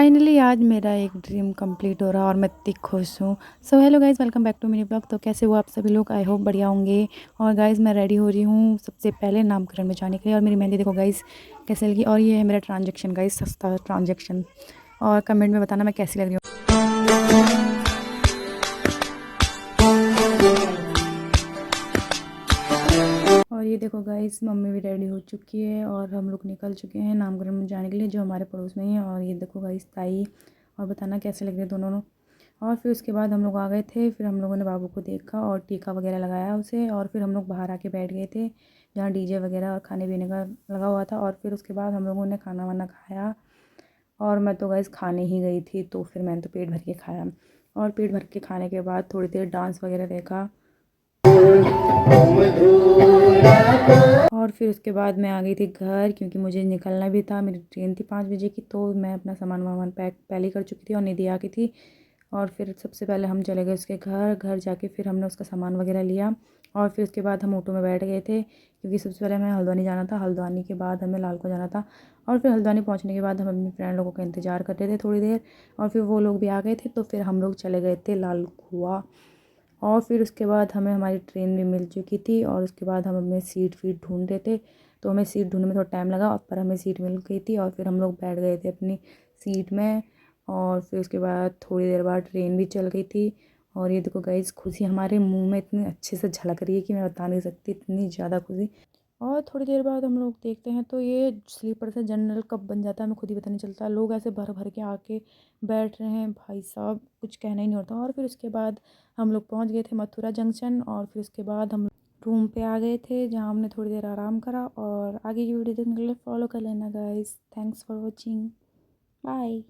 Finally आज मेरा एक ड्रीम कंप्लीट हो रहा है और मैं इतनी खुश हूँ। So hello guys, welcome back to mini blog. तो कैसे हो आप सभी लोग? आई होप बढ़िया होंगे। और गाइज़ मैं रेडी हो रही हूँ सबसे पहले नामकरण में जाने के लिए। और मेरी मेहंदी देखो गाइज़ कैसे लगी। और ये है मेरा ट्रांजेक्शन गाइज़, सस्ता ट्रांजेक्शन। और कमेंट में बताना मैं कैसी लग रही हूँ। और ये देखो गाइस, मम्मी भी रेडी हो चुकी है और हम लोग निकल चुके हैं नामकरण में जाने के लिए, जो हमारे पड़ोस में ही है। और ये देखो गाइस ताई, और बताना कैसे लग रहे दोनों। और फिर उसके बाद हम लोग आ गए थे। फिर हम लोगों ने बाबू को देखा और टीका वगैरह लगाया उसे। और फिर हम लोग बाहर आके बैठ गए थे, जहाँ डीजे वगैरह और खाने पीने का लगा हुआ था। और फिर उसके बाद हम लोगों ने खाना वाना खाया। और मैं तो गाइस खाने ही गई थी, तो फिर मैंने तो पेट भर के खाया। और पेट भर के खाने के बाद थोड़ी देर डांस वगैरह देखा। और फिर उसके बाद मैं आ गई थी घर, क्योंकि मुझे निकलना भी था। मेरी ट्रेन थी 5 बजे की, तो मैं अपना सामान वामान पैक पहले ही कर चुकी थी और निधि आ गई थी। और फिर सबसे पहले हम चले गए उसके घर जाके फिर हमने उसका सामान वगैरह लिया। और फिर उसके बाद हम ऑटो में बैठ गए थे, क्योंकि सबसे पहले हमें हल्द्वानी जाना था। हल्द्वानी के बाद हमें लाल को जाना था। और फिर हल्द्वानी पहुंचने के बाद हम अपने फ्रेंड लोगों का इंतज़ार कर रहे थे थोड़ी देर। और फिर वो लोग भी आ गए थे, तो फिर हम लोग चले गए थे लाल कुआं। और फिर उसके बाद हमें हमारी ट्रेन भी मिल चुकी थी। और उसके बाद हम अपने सीट ढूंढ रहे थे, तो हमें सीट ढूंढने में थोड़ा टाइम लगा, और पर हमें सीट मिल गई थी। और फिर हम लोग बैठ गए थे अपनी सीट में। और फिर उसके बाद थोड़ी देर बाद ट्रेन भी चल गई थी। और ये देखो गाइस, खुशी हमारे मुंह में इतनी अच्छे से झलक रही है कि मैं बता नहीं सकती, इतनी ज़्यादा खुशी। और थोड़ी देर बाद हम लोग देखते हैं, तो ये स्लीपर से जनरल कब बन जाता है हमें खुद ही पता नहीं चलता। लोग ऐसे भर भर के आके बैठ रहे हैं, भाई साहब कुछ कहना ही नहीं होता। और फिर उसके बाद हम लोग पहुंच गए थे मथुरा जंक्शन। और फिर उसके बाद हम रूम पे आ गए थे, जहां हमने थोड़ी देर आराम करा। और आगे की वीडियो देखने के लिए फॉलो कर लेना guys. Thanks for watching, bye.